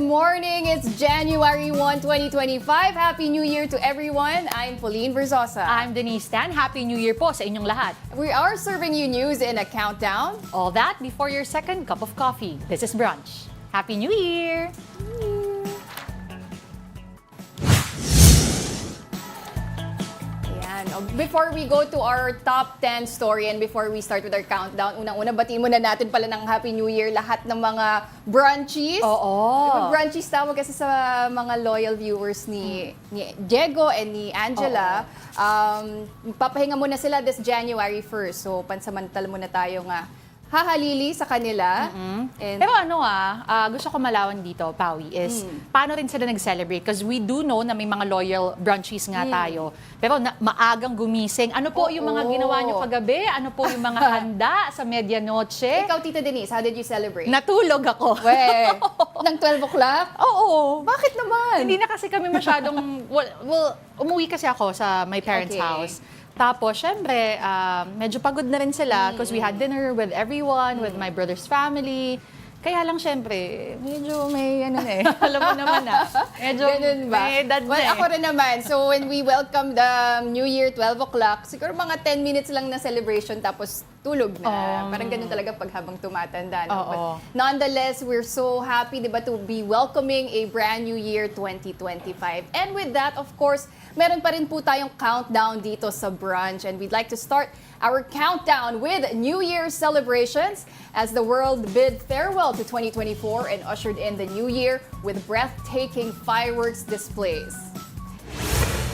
morning. It's January 1, 2025. Happy New Year to everyone. I'm Pauline Verzosa. I'm Denise Tan. Happy New Year po sa inyong lahat. We are serving you news in a countdown. All that before your second cup of coffee. This is Brunch. Happy New Year! Before we go to our top 10 story and before we start with our countdown, unang-una batiin muna natin pala ng Happy New Year lahat ng mga brunchies. Oo. Diba, brunchies tawag kasi sa mga loyal viewers ni Diego and ni Angela. Papahinga muna sila this January 1st. So pansamantala muna tayo nga hahalili sa kanila. And Pero gusto ko malawan dito, Pawi, is paano rin sila nag-celebrate? Because we do know na may mga loyal brunchies nga tayo. Pero maagang gumising. Ano po yung mga ginawa nyo kagabi? Ano po yung mga handa sa medianoche? ikaw, Tita Denise, how did you celebrate? Natulog ako. Nang 12 o'clock? Oo. Bakit naman? Hindi na kasi kami masyadong... Well, umuwi kasi ako sa my parents' house. Tapos, syempre, medyo pagod na rin sila because we had dinner with everyone, with my brother's family. Kaya lang, syempre, medyo may alam mo naman na. Medyo ganun ba? may edad na Ako rin naman. So, when we welcome the New Year, 12 o'clock, siguro mga 10 minutes lang na celebration tapos tulog na. Parang ganun talaga pag habang tumatanda. No? But nonetheless, we're so happy, diba, to be welcoming a brand new year 2025. And with that, of course, meron pa rin po tayong countdown dito sa Brunch. And we'd like to start our countdown with New Year's celebrations as the world bid farewell to 2024 and ushered in the new year with breathtaking fireworks displays.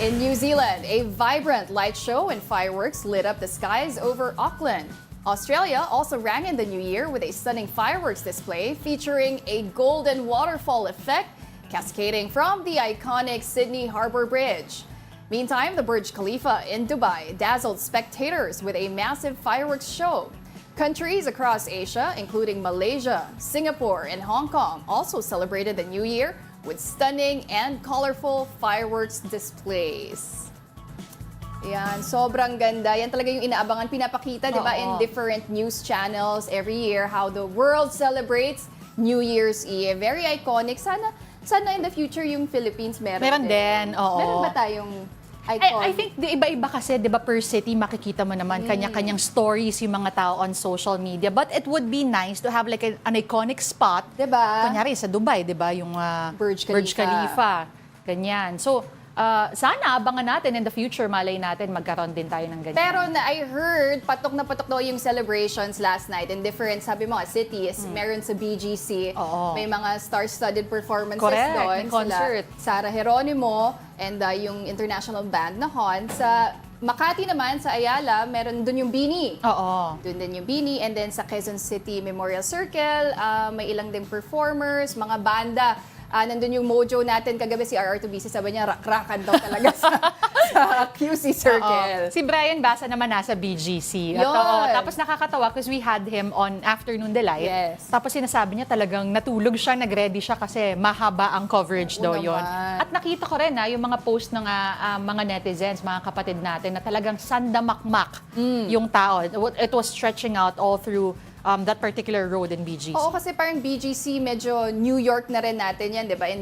In New Zealand, a vibrant light show and fireworks lit up the skies over Auckland. Australia also rang in the new year with a stunning fireworks display featuring a golden waterfall effect cascading from the iconic Sydney Harbour Bridge. Meantime, the Burj Khalifa in Dubai dazzled spectators with a massive fireworks show. Countries across Asia, including Malaysia, Singapore, and Hong Kong, also celebrated the new year with stunning and colorful fireworks displays. Yan, sobrang ganda. Yan talaga yung inaabangan, pinapakita, di ba, in different news channels every year how the world celebrates New Year's Eve. Very iconic. Sana in the future yung Philippines meron din. Oo. Meron ba tayong iconic? I think di iba-iba kasi, di ba, per city makikita mo naman kanya-kanyang stories yung mga tao on social media. But it would be nice to have like an iconic spot. Diba? Kunyari sa Dubai, di ba, yung Burj Khalifa. Ganyan. So, sana abangan natin in the future, malay natin magkaroon din tayo ng ganyan. Pero I heard, patok na patok daw yung celebrations last night in different, sabi mo, cities. Meron sa BGC. May mga star-studded performances doon. May concert. Sarah Geronimo and yung international band na Hon. Sa Makati naman, sa Ayala, meron doon yung Bini. Doon din yung Bini. And then sa Quezon City Memorial Circle, may ilang ding performers, mga banda. Nandun yung mojo natin kagabi, si RR2BC, sabi niya, rakrakan daw talaga sa QC Circle. Si Brian Basa naman nasa BGC. Tapos nakakatawa because we had him on Afternoon Delight. Yes. Tapos sinasabi niya talagang natulog siya, nag-ready siya kasi mahaba ang coverage daw yun. At nakita ko rin yung mga post ng mga netizens, mga kapatid natin, na talagang sandamakmak yung tao. It was stretching out all through that particular road in BGC. Oo, kasi parang BGC, medyo New York na rin natin yan, di ba? In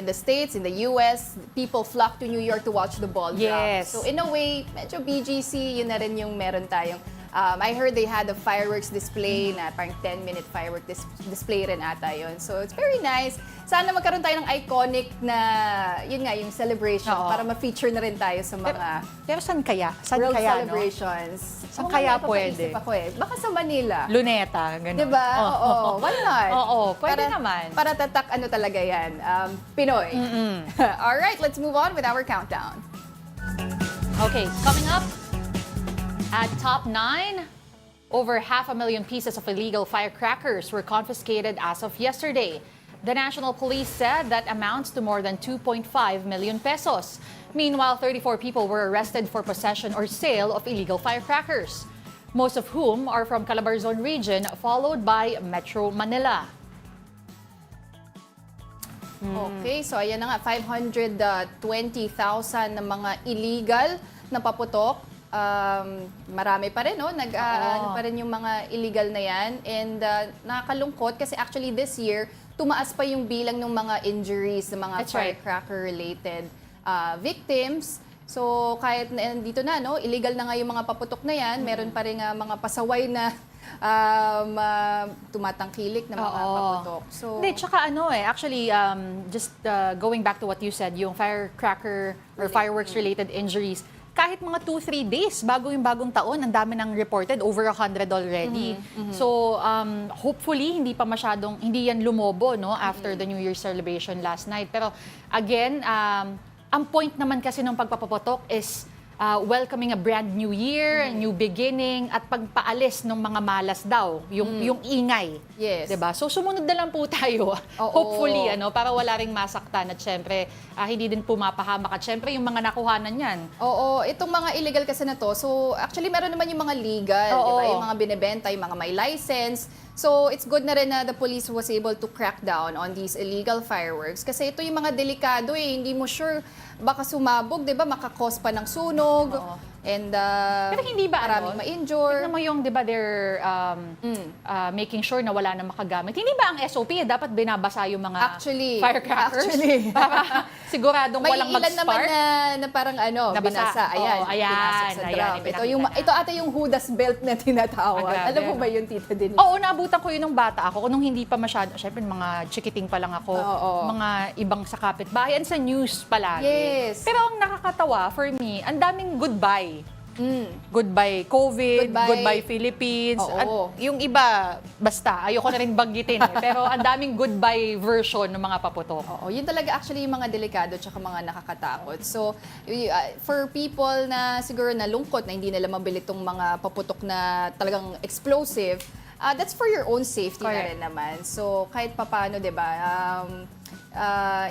the States, in the US, people flock to New York to watch the ball drop. Yes. So in a way, medyo BGC, yun na rin yung meron tayong. I heard they had a fireworks display na parang 10-minute firework display rin ata yun. So it's very nice. Sana magkaroon tayo ng iconic na, yun nga, yung celebration para ma-feature na rin tayo sa mga Pero saan kaya? world celebrations. Saan kaya pwede? Ako baka sa Manila. Luneta, gano'n. Diba? Oo. Why not? Pwede naman. Para tatak ano talaga yan, Pinoy. Alright, let's move on with our countdown. Okay, coming up at top 9, over 500,000 pieces of illegal firecrackers were confiscated as of yesterday. The National Police said that amounts to more than 2.5 million pesos. Meanwhile, 34 people were arrested for possession or sale of illegal firecrackers, most of whom are from Calabarzon region, followed by Metro Manila. Okay, so ayan na nga, 520,000 na mga illegal na paputok. Marami pa rin, no? Ano pa rin yung mga illegal na yan. And nakakalungkot kasi actually this year, tumaas pa yung bilang ng mga injuries ng mga firecracker-related victims. So kahit dito na, no, illegal na nga yung mga paputok na yan, meron pa rin mga pasaway na tumatangkilik na mga paputok. So, hindi, tsaka actually, just going back to what you said, yung firecracker or fireworks-related injuries, kahit mga 2-3 days bago yung bagong taon, ang dami nang reported, over 100 already. So, hopefully, hindi yan lumobo, no, after the New Year celebration last night. Pero, again, ang point naman kasi ng pagpapaputok is welcoming a brand new year, new beginning, at pagpaalis ng mga malas daw, yung ingay. Yes. Diba? So sumunod na lang po tayo, hopefully, para wala ring masaktan at syempre, hindi din pumapahamak at syempre yung mga nakuhanan yan. Oo, itong mga illegal kasi na to, so actually meron naman yung mga legal, diba? Yung mga binibenta, yung mga may license. So, it's good na rin na the police was able to crack down on these illegal fireworks. Kasi ito yung mga delikado hindi mo sure, baka sumabog, di ba? Makakos pa ng sunog. And pero hindi ba maraming ma-injure. Tignan mo yung, di ba, they're making sure na wala na makagamit. Hindi ba ang SOP, dapat binabasa yung mga firecrackers? Actually. Para siguradong walang mag-spark? May ilan naman na parang binasa. Ayan. Ayan. Sa draft. Ito ata yung Judas belt na tinatawag. Alam mo ba yun, Tita Denise? Oo, naabutan ko yun nung bata ako. Nung hindi pa masyado, syempre mga chikiting pa lang ako. Mga ibang sa kapitbahay. And sa news palagi. Yes. Pero ang nakakatawa, for me, ang daming goodbye. Goodbye COVID, goodbye Philippines. At yung iba, basta, ayoko na rin banggitin. Pero ang daming goodbye version ng mga paputok. Yun talaga actually yung mga delikado at mga nakakatakot. So, for people na siguro nalungkot na hindi nila mabili itong mga paputok na talagang explosive, that's for your own safety na rin naman. So, kahit papano, di ba,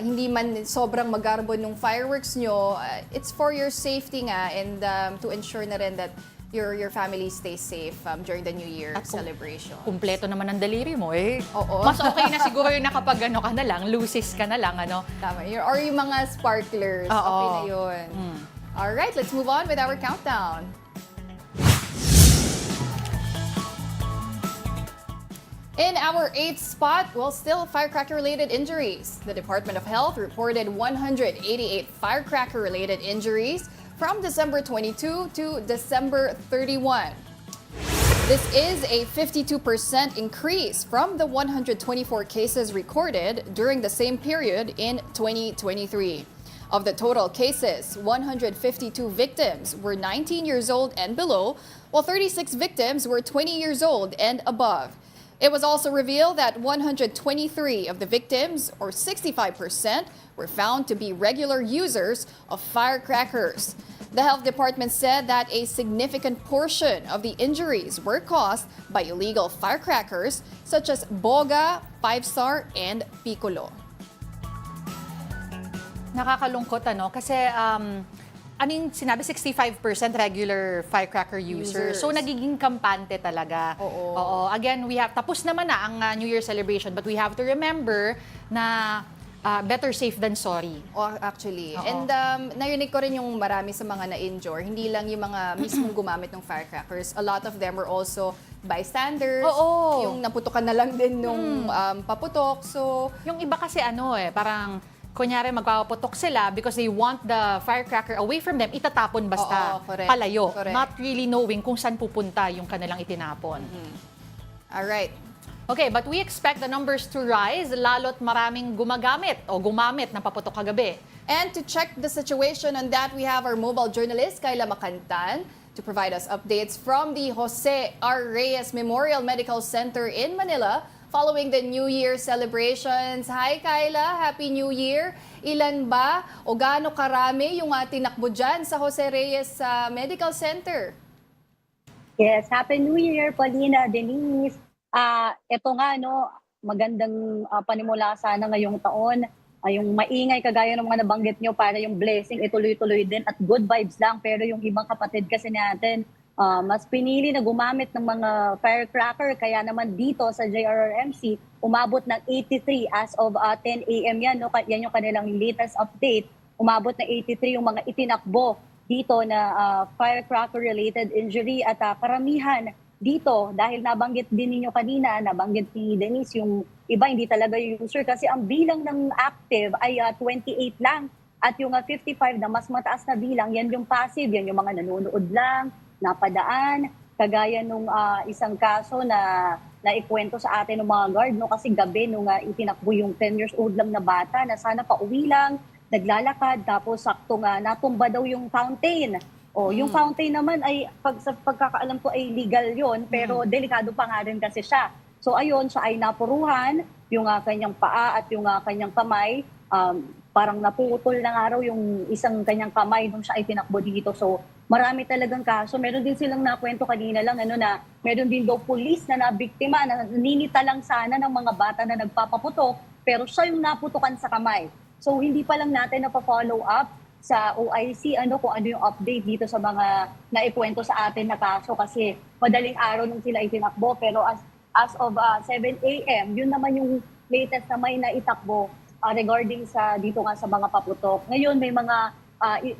hindi man sobrang magarbo nung fireworks nyo, it's for your safety nga and to ensure na rin that your family stays safe during the New Year celebration. Kumpleto naman ang daliri mo Oo. Mas okay na siguro yung nakapag ka na lang, lucis ka na lang, Tama. Or yung mga sparklers, okay na yun. Alright, let's move on with our countdown. In our 8th spot, still firecracker-related injuries. The Department of Health reported 188 firecracker-related injuries from December 22 to December 31. This is a 52% increase from the 124 cases recorded during the same period in 2023. Of the total cases, 152 victims were 19 years old and below, while 36 victims were 20 years old and above. It was also revealed that 123 of the victims, or 65%, were found to be regular users of firecrackers. The health department said that a significant portion of the injuries were caused by illegal firecrackers such as Boga, 5-star, and Piccolo. Nakakalungkot kasi sinabi 65% regular firecracker users. So nagiging kampante talaga. Oo. Again, tapos naman na ang New Year celebration, but we have to remember na better safe than sorry. Actually. And narinig ko rin yung marami sa mga na-injure. Hindi lang yung mga mismong gumamit ng firecrackers. A lot of them were also bystanders. Yung naputukan na lang din nung paputok. So, yung iba kasi parang kunyari magpapaputok sila because they want the firecracker away from them, itatapon basta palayo. Not really knowing kung saan pupunta yung kanilang itinapon. Alright. Okay, but we expect the numbers to rise lalo't maraming gumamit ng paputok kagabi. And to check the situation on that, we have our mobile journalist, Kayla Makantan, to provide us updates from the Jose R. Reyes Memorial Medical Center in Manila following the New Year celebrations. Hi Kayla, Happy New Year! Ilan ba o gaano karami yung tinakbo dyan sa Jose Reyes Medical Center? Yes, Happy New Year, Paulina, Denise. Ito nga, magandang panimula sana ngayong taon. Yung maingay kagaya ng mga nabanggit nyo para yung blessing ituloy-tuloy din at good vibes lang. Pero yung ibang kapatid kasi natin, mas pinili na gumamit ng mga firecracker. Kaya naman dito sa JRRMC, umabot ng 83 as of 10 a.m. yan. Yan yung kanilang latest update. Umabot na 83 yung mga itinakbo dito na firecracker-related injury. At karamihan dito, dahil nabanggit din ninyo kanina, nabanggit ni Denise yung iba hindi talaga user kasi ang bilang ng active ay 28 lang. At yung 55 na mas mataas na bilang, yan yung passive, yan yung mga nanonood lang, napadaan, kagaya nung isang kaso na naikwento sa atin ng mga guard, no? Kasi gabi nung itinakbo yung 10 years old lang na bata na sana pauwi lang, naglalakad, tapos sakto nga natumba daw yung fountain. O, yung fountain naman ay, sa pagkakaalam ko ay legal yon pero delikado pa nga rin kasi siya. So ayun, siya ay napuruhan, yung kanyang paa at yung kanyang kamay, parang naputol na nga raw yung isang kanyang kamay nung siya ay tinakbo dito. So marami talagang kaso. Meron din silang nakwento kanina lang na meron din daw pulis na nabiktima na naninita lang sana ng mga bata na nagpapaputok pero siya yung naputukan sa kamay. So hindi pa lang natin napa-follow up sa OIC kung ano yung update dito sa mga naikwento sa atin na kaso kasi madaling araw nung sila itinakbo pero as of 7 a.m. yun naman yung latest na may naitakbo regarding sa dito nga sa mga paputok. Ngayon may mga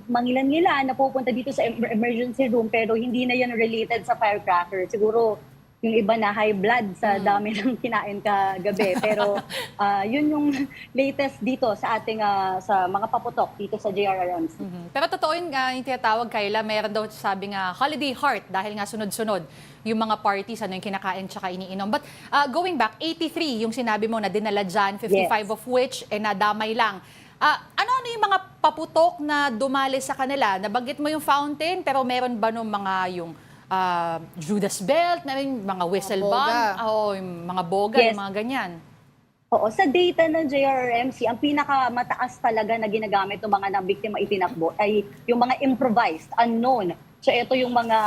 mangilan-ngilan na pupunta dito sa emergency room pero hindi na yan related sa firecracker. Siguro yung iba na high blood sa dami ng kinain kagabi. Pero yun yung latest dito sa ating sa mga paputok dito sa JRRMC. Pero totoo yung tinatawag, Kayla, mayroon daw sabi nga holiday heart dahil nga sunod-sunod yung mga parties, yung kinakain tsaka iniinom. But going back, 83 yung sinabi mo na dinala dyan, 55 Yes. of which nadamay lang. Ano yung mga paputok na dumali sa kanila? Nabanggit mo yung fountain, pero meron ba nung mga yung Judas belt, meron mga whistle bomb, yung mga boga, Yes. yung mga ganyan? Oo, sa data ng JRMC, ang pinakamataas talaga na ginagamit ng mga nabiktima itinakbo ay yung mga improvised, unknown. So ito yung mga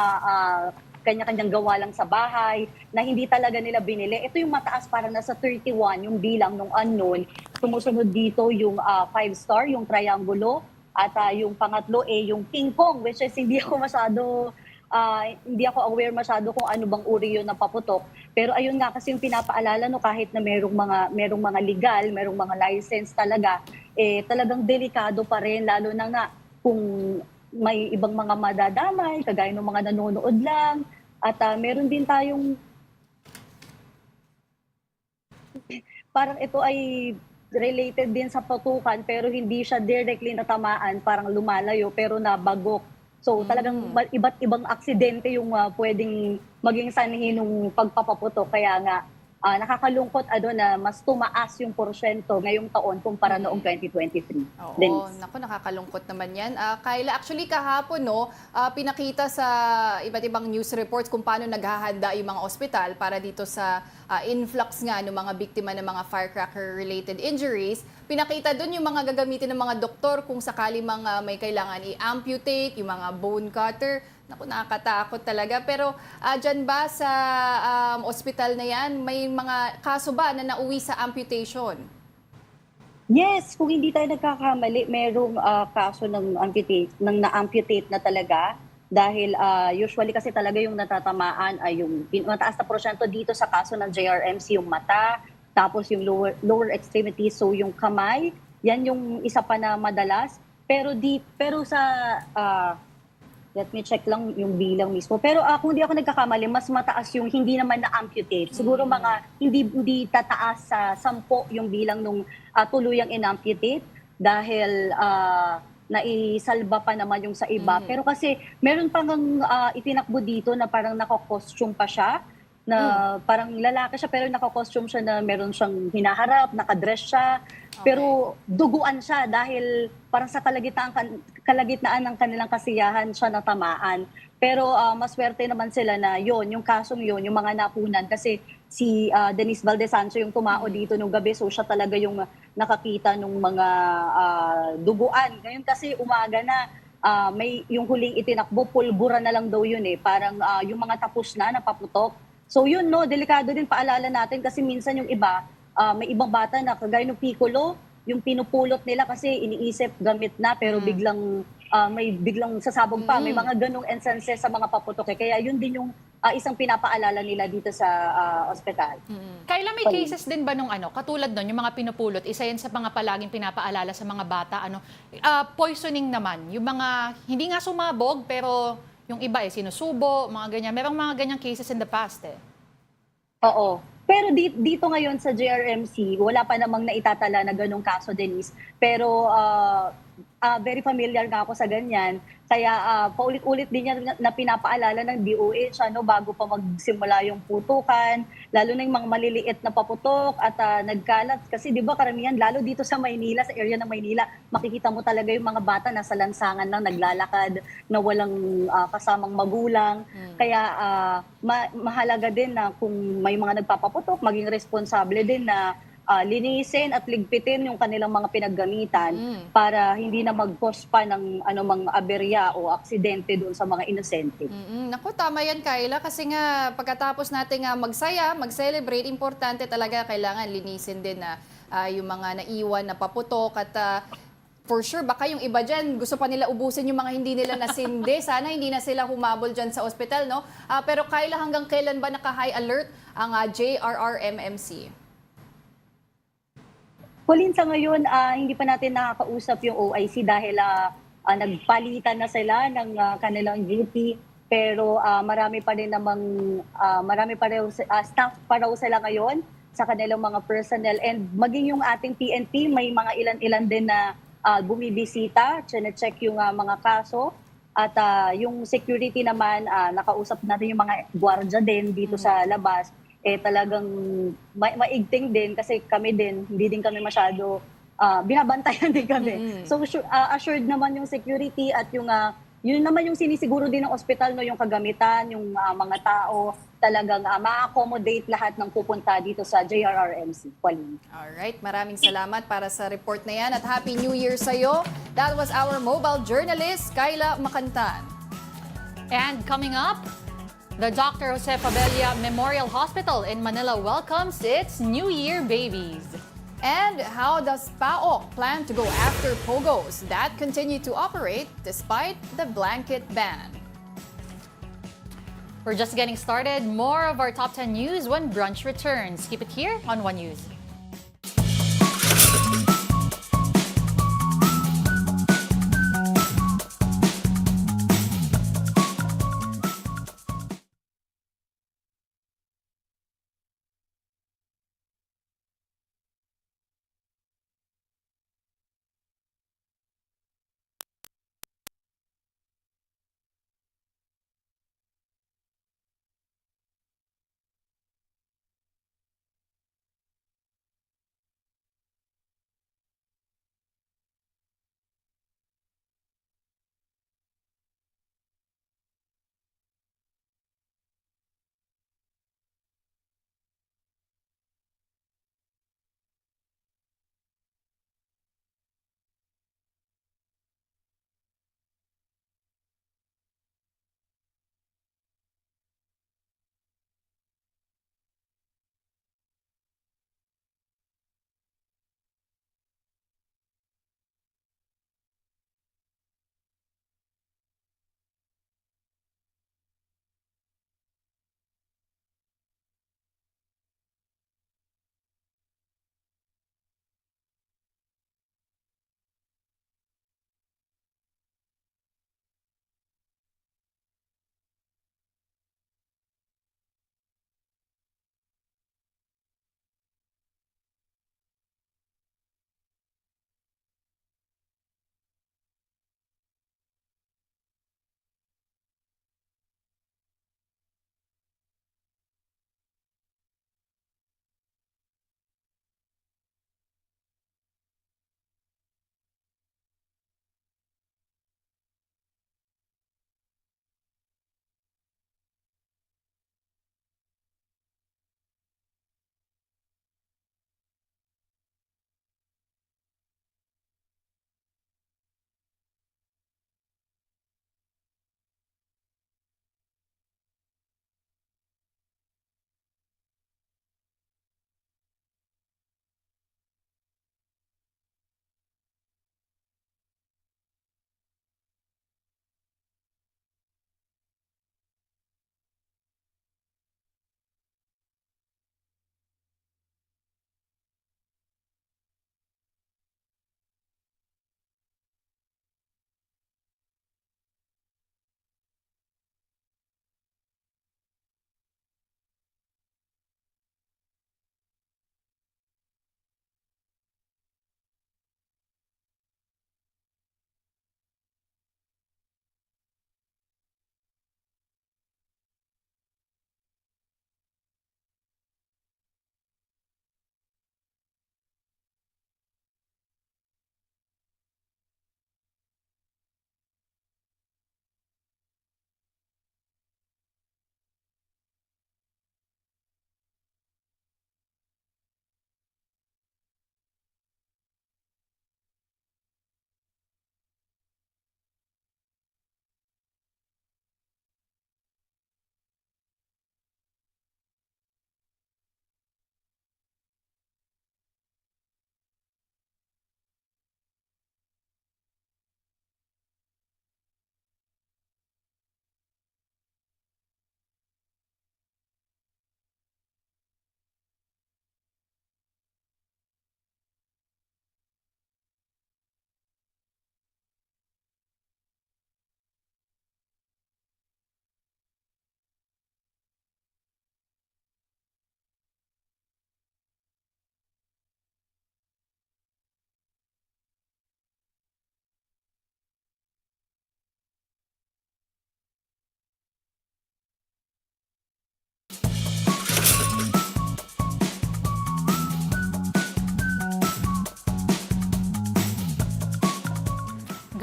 kanya-kanyang gawa lang sa bahay na hindi talaga nila binili. Ito yung mataas, para nasa 31 yung bilang ng unknown. Sumusunod dito yung 5-star, yung triangulo, at yung pangatlo yung King Kong, which is hindi ako aware masyado kung ano bang uri yun ng paputok. Pero ayun nga kasi yung pinapaalala kahit na merong mga legal, merong mga license talaga, talagang delikado pa rin, lalo na nga kung may ibang mga madadamay, kagaya ng mga nanonood lang. At meron din tayong parang ito ay related din sa patukan pero hindi siya directly natamaan, parang lumalayo pero nabagok. So talagang iba't ibang aksidente yung pwedeng maging sanhi ng pagpapaputok. Kaya nga nakakalungkot na mas tumaas yung porsyento ngayong taon kumpara noong 2023. Oo, naku, nakakalungkot naman yan. Kayla, actually kahapon, pinakita sa iba't ibang news reports kung paano naghahanda yung mga ospital para dito sa influx nga ng mga biktima ng mga firecracker-related injuries. Pinakita doon yung mga gagamitin ng mga doktor kung sakali mga may kailangan i-amputate, yung mga bone cutter. Naku, nakakatakot talaga. Pero dyan ba sa ospital na yan, may mga kaso ba na nauwi sa amputation? Yes, kung hindi tayo nagkakamali, merong kaso ng na-amputate na talaga. Dahil usually kasi talaga yung natatamaan ay yung mataas na porsyento dito sa kaso ng JRMC, yung mata, tapos yung lower extremities, so yung kamay, yan yung isa pa na madalas. Pero sa let me check lang yung bilang mismo. Pero kung hindi ako nagkakamali, mas mataas yung hindi naman na-amputate. Siguro mga hindi tataas sa 10 yung bilang nung tuluyang in-amputate dahil naisalba pa naman yung sa iba. Pero kasi meron pang itinakbo dito na parang naka-costume pa siya, na parang lalaki siya pero naka-costume siya na meron siyang hinaharap, nakadress siya. Pero duguan siya dahil parang sa kalagitnaan ng kanilang kasiyahan siya natamaan. Pero maswerte naman sila na yung kasong yung mga napunan kasi si Denise Valdesancho yung tumao dito nung gabi, so siya talaga yung nakakita ng mga duguan. Ngayon kasi umaga na, may yung huling itinakbo, pulbura na lang daw yun parang yung mga tapos na paputok. So yun delikado din, paalala natin kasi minsan yung iba, may ibang bata na kagaya ng piccolo, yung pinupulot nila kasi iniisip gamit na pero biglang may biglang sasabog pa. May mga ganong instances sa mga paputok. Kaya yun din yung isang pinapaalala nila dito sa ospital. Kayla, may cases din ba nung katulad nun, yung mga pinupulot, isa yan sa mga palaging pinapaalala sa mga bata, poisoning naman, yung mga hindi nga sumabog pero yung iba sinusubo, mga ganyan. Merong mga ganyang cases in the past Oo. Pero dito ngayon sa JRMC, wala pa namang naitatala na ganong kaso, Denise. Pero very familiar nga ako sa ganyan. Kaya paulit-ulit din yan na pinapaalala ng DOH bago pa magsimula yung putukan, lalo na yung mga maliliit na paputok at nagkalat. Kasi di ba karamihan, lalo dito sa Maynila, sa area ng Maynila, makikita mo talaga yung mga bata nasa lansangan lang naglalakad na walang kasamang magulang. Kaya mahalaga din na kung may mga nagpapaputok, maging responsable din na linisin at ligpitin yung kanilang mga pinaggamitan para hindi na mag-cause pa ng anumang aberya o aksidente doon sa mga inosente. Naku, tama yan, Kyla, kasi nga pagkatapos natin magsaya, mag-celebrate, importante talaga kailangan linisin din na yung mga naiwan na paputok at for sure, baka yung iba dyan, gusto pa nila ubusin yung mga hindi nila nasindi. Sana hindi na sila humabol dyan sa ospital, no? Pero Kyla, hanggang kailan ba naka-high alert ang JRRMMC? Pauline, sa ngayon, hindi pa natin nakakausap yung OIC dahil nagpalitan na sila ng kanilang duty. Pero marami pa rin namang, staff pa raw sila ngayon sa kanilang mga personnel. And maging yung ating PNP, may mga ilan-ilan din na bumibisita, check yung mga kaso. At yung security naman, nakausap natin yung mga gwardiya din dito sa labas. Talagang maigting din kasi kami din, hindi din kami masyado, binabantayan din kami. So assured naman yung security at yung, yun naman yung sinisiguro din ng ospital, no, yung kagamitan, yung mga tao, talagang ma-accommodate lahat ng pupunta dito sa JRRMC. Pauline. Alright, maraming salamat para sa report na yan at Happy New Year sa'yo. That was our mobile journalist, Kyla Macantan. And coming up, the Dr. Jose Fabella Memorial Hospital in Manila welcomes its New Year babies. And how does PAOK plan to go after POGOs that continue to operate despite the blanket ban? We're just getting started. More of our top 10 news when Brunch returns. Keep it here on One News.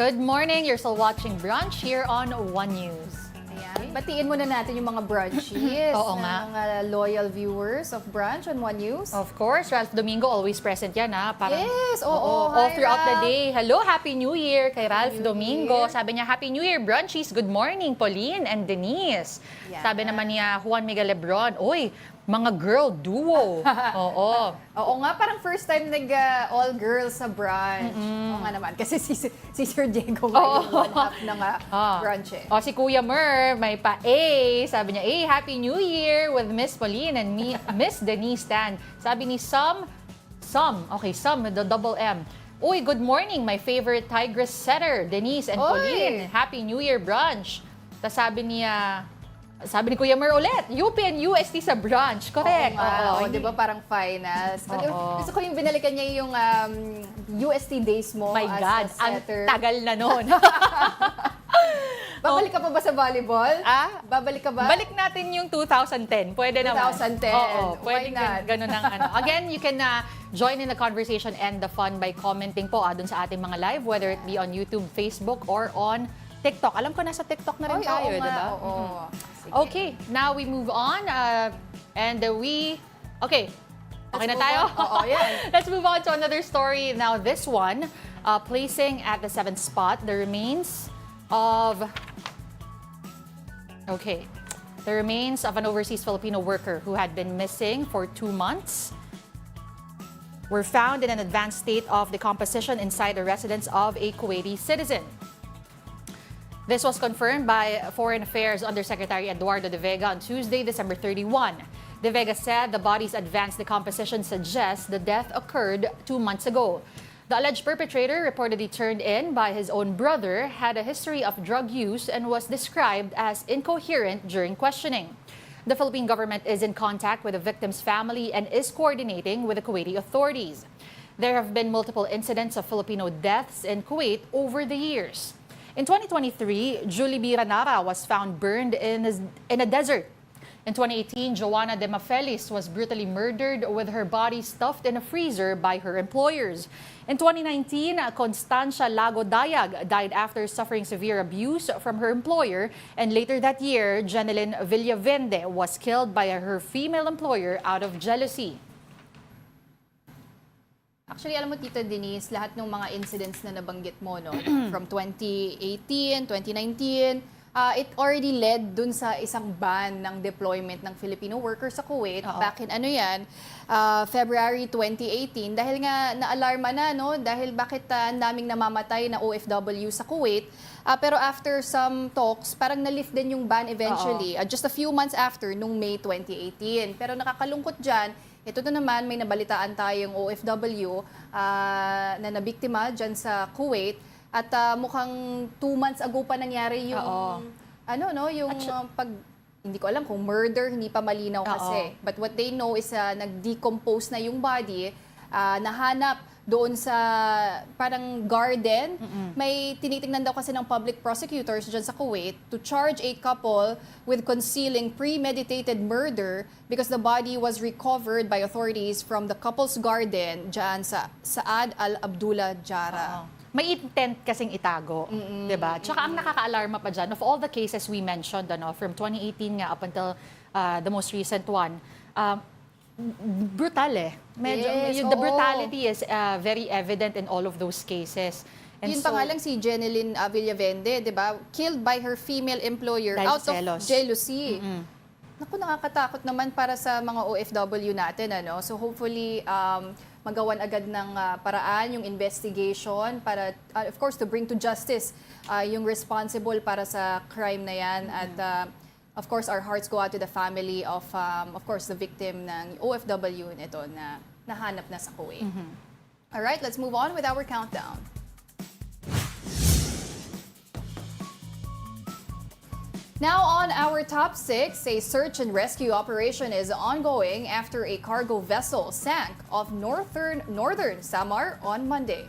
Good morning. You're still watching Brunch here on One News. Ayan. Batiin muna natin yung mga brunchies Oo ng nga. mga loyal viewers of Brunch on One News. Of course, Ralph Domingo always present yan, ha? Parang, Yes, oo. all Hi, throughout the Ralph. day. Hello, Happy New Year kay Ralph New Domingo. Year. Sabi niya, Happy New Year, Brunchies. Good morning, Pauline and Denise. Yan. Sabi naman niya, Juan Miguel Lebron, Uy, mga girl duo. Oo. Oo nga, parang first time all girls sa brunch. Oo nga naman, kasi si Sir Diego nga yung one half ng brunch eh. O, si Kuya Mer, may pa-A. Sabi niya, Happy New Year with Miss Pauline and Miss Denise Tan. Sabi ni Sam with the double M. Uy, good morning, my favorite Tigress setter, Denise and Oy! Pauline. Happy New Year brunch. Tapos sabi ni Kuya Mer ulit, UP and UST sa brunch. Correct. Oo, di ba parang finals. Oo. Gusto ko yung binalikan niya yung UST days mo My as God, a ang setter. tagal na noon. Babalik ka pa ba sa volleyball? Babalik ka ba? Balik natin yung 2010. Pwede naman. 2010. Oo, Why pwede not? ganun ang ano. Again, you can join in the conversation and the fun by commenting po dun sa ating mga live, whether it be on YouTube, Facebook, or on TikTok. Alam ko nasa TikTok na rin tayo, oo di ba? Oo. Sige. Okay, now we move on. Okay na move tayo? on. Oo, yan. Let's move on to another story. Now, this one, placing at the 7th spot, the remains of an overseas Filipino worker who had been missing for 2 months were found in an advanced state of decomposition inside the residence of a Kuwaiti citizen. This was confirmed by Foreign Affairs Undersecretary Eduardo De Vega on Tuesday, December 31. De Vega said the body's advanced decomposition suggests the death occurred 2 months ago. The alleged perpetrator, reportedly turned in by his own brother, had a history of drug use and was described as incoherent during questioning. The Philippine government is in contact with the victim's family and is coordinating with the Kuwaiti authorities. There have been multiple incidents of Filipino deaths in Kuwait over the years. In 2023, Julie Biranara was found burned in a desert. In 2018, Joanna De Mafelis was brutally murdered with her body stuffed in a freezer by her employers. In 2019, Constancia Lago Dayag died after suffering severe abuse from her employer. And later that year, Janeline Villavende was killed by her female employer out of jealousy. Actually, alam mo, Tita Denise, lahat ng mga incidents na nabanggit mo, no, from 2018, 2019, it already led dun sa isang ban ng deployment ng Filipino workers sa Kuwait back in February 2018 dahil nga na-alarma na, no, dahil bakit ang daming namamatay na OFW sa Kuwait. Pero after some talks, parang na-lift din yung ban eventually, just a few months after, nung May 2018. Pero nakakalungkot dyan, ito na naman, may nabalitaan tayong OFW na nabiktima dyan sa Kuwait. At mukhang 2 months ago pa nangyari yung, hindi ko alam kung murder, hindi pa malinaw kasi. But what they know is nag-decompose na yung body, nahanap doon sa parang garden. May tinitingnan daw kasi ng public prosecutors dyan sa Kuwait to charge a couple with concealing premeditated murder because the body was recovered by authorities from the couple's garden dyan sa Saad Al-Abdullah Jara. May intent kasing itago, 'di ba? Tsaka ang nakakaalarma pa diyan, of all the cases we mentioned from 2018 nga up until the most recent one, brutal eh. Medyo the brutality is very evident in all of those cases. And Yun pa nga lang si Janeline Villavende, 'di ba? Killed by her female employer Dahil out of jealousy. Naku, nakakatakot naman para sa mga OFW natin, ano? So hopefully magawan agad ng paraan yung investigation para of course to bring to justice yung responsible para sa crime na yan. At of course our hearts go out to the family of course the victim ng OFW nito na nahanap na sa Kuwait. All right, let's move on with our countdown. Now on our top 6, a search and rescue operation is ongoing after a cargo vessel sank off northern Samar on Monday.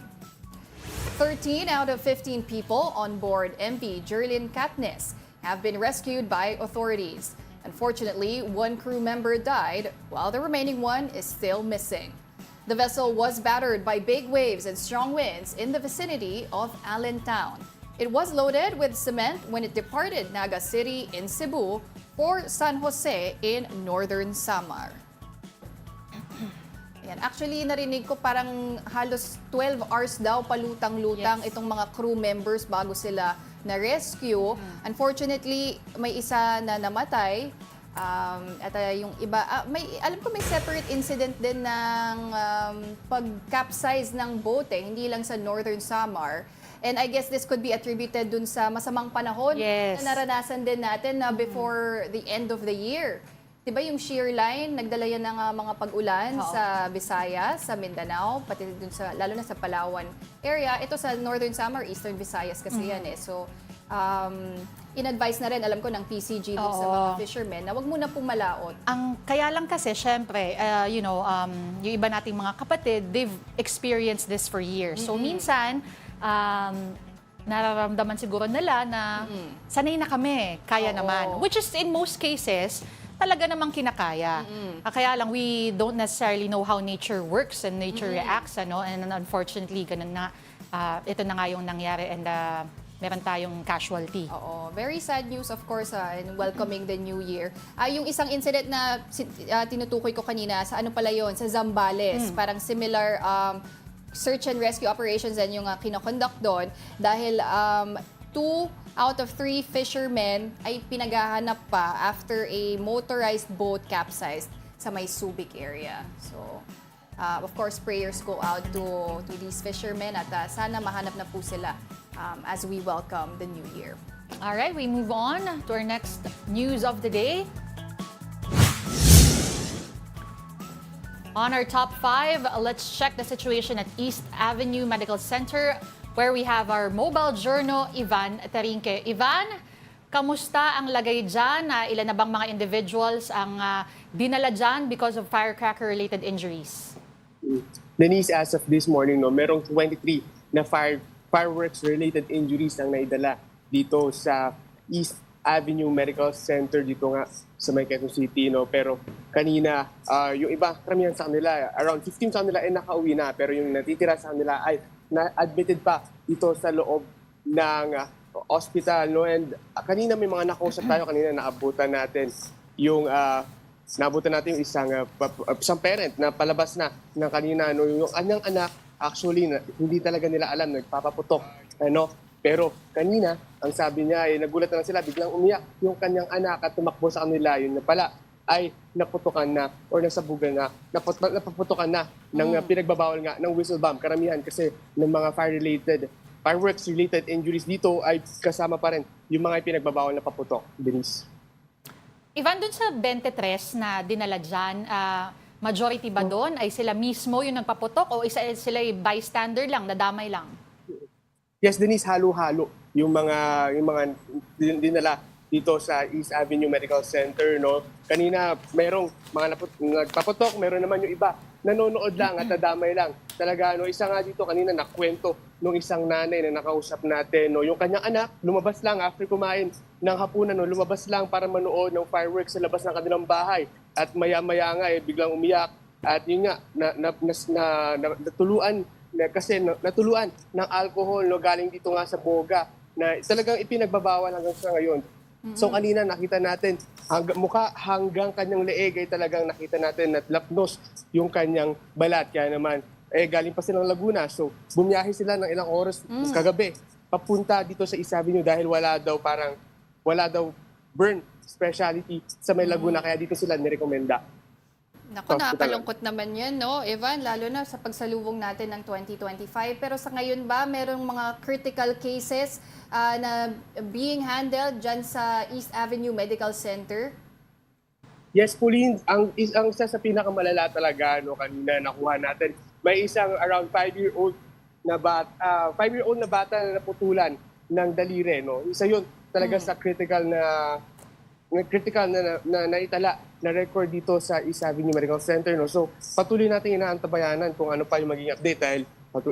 13 out of 15 people on board MV Jerlyn Katniss have been rescued by authorities. Unfortunately, one crew member died while the remaining one is still missing. The vessel was battered by big waves and strong winds in the vicinity of Allentown. It was loaded with cement when it departed Naga City in Cebu for San Jose in northern Samar. Ayan. Actually, narinig ko parang halos 12 hours daw palutang-lutang itong mga crew members bago sila na-rescue. Unfortunately, may isa na namatay. At yung iba, alam ko may separate incident din ng pag-capsize ng boat hindi lang sa Northern Samar. And I guess this could be attributed dun sa masamang panahon na naranasan din natin na before the end of the year. Diba yung shear line, nagdala yan ng mga pag-ulan sa Visayas, sa Mindanao, pati dun sa, lalo na sa Palawan area. Ito sa Northern Samar, Eastern Visayas kasi yan So, in-advise na rin, alam ko, ng PCG dun sa mga fishermen na wag muna pumalaot. Kaya lang kasi, syempre, yung iba nating mga kapatid, they've experienced this for years. So, minsan, nararamdaman siguro nila na sanay na kami, kaya naman. Which is, in most cases, talaga namang kinakaya. Kaya lang, we don't necessarily know how nature works and nature reacts, and unfortunately, ganun na, ito na nga yung nangyari and meron tayong casualty. Very sad news, of course, in welcoming the new year. Yung isang incident na tinutukoy ko kanina, sa ano pala yun? Sa Zambales. Parang similar search and rescue operations din yung kinoconduct doon dahil 2 out of 3 fishermen ay pinaghahanap pa after a motorized boat capsized sa may Subic area. So, of course, prayers go out to these fishermen at sana mahanap na po sila as we welcome the new year. All right, we move on to our next news of the day. On our top 5, let's check the situation at East Avenue Medical Center, where we have our mobile journo, Ivan Tarinque. Ivan, kamusta ang lagay dyan? Ilan na bang mga individuals ang dinala dyan because of firecracker-related injuries? Denise, as of this morning, merong 23 na fireworks-related injuries ang naidala dito sa East Avenue Medical Center dito nga sa may Quezon City. Pero kanina, yung iba, karamihan sa kanila, around 15 sa kanila ay nakauwi na. Pero yung natitira sa kanila ay na-admitted pa dito sa loob ng hospital. And kanina may mga nakausap tayo, kanina naabutan natin yung isang parent na palabas na ng kanina. Yung kanyang anak, actually, hindi talaga nila alam, nagpapaputok. Pero kanina, ang sabi niya, nagulat na lang sila, biglang umiyak yung kanyang anak at tumakbo sa kanila. Yun na pala ay naputukan na or nasabugan na, napaputukan na ng pinagbabawal nga ng whistle bomb. Karamihan kasi ng mga fireworks-related injuries dito ay kasama pa rin yung mga pinagbabawal na paputok. Denise. Ivan, dun sa 23 na dinala dyan, majority ba doon ay sila mismo yung nagpaputok o sila ay bystander lang, nadamay lang? Yes, Denise, halo-halo yung mga dinala dito sa East Avenue Medical Center. Kanina, mayroong mga nagpaputok, mayroon naman yung iba nanonood lang at nadamay lang. Talaga, isa nga dito kanina nakwento nung isang nanay na nakausap natin. Yung kanyang anak, lumabas lang after kumain ng hapunan, lumabas lang para manood ng fireworks sa labas ng kanilang bahay. At maya-maya nga, biglang umiyak. At yun nga, natuluan ng alcohol galing dito nga sa boga na talagang ipinagbabawal hanggang sa ngayon. So kanina nakita natin, mukha hanggang kanyang leeg ay talagang nakita natin at lapnos yung kanyang balat. Kaya naman, galing pa silang Laguna. So bumiyahe sila ng ilang oras kagabi papunta dito sa East Avenue dahil wala daw burn specialty sa may Laguna. Kaya dito sila nirekomenda. Naku, nakakalungkot naman yan, Evan? Lalo na sa pagsalubong natin ng 2025. Pero sa ngayon ba, merong mga critical cases na being handled dyan sa East Avenue Medical Center? Yes, Pauline, ang isa sa pinakamalala talaga, kanina nakuha natin, may isang around 5-year-old na bata na naputulan ng daliri. Isa yun talaga sa critical na naitala na record dito sa East Avenue Medical Center. So, patuloy natin inaantabayanan kung ano pa yung maging update dahil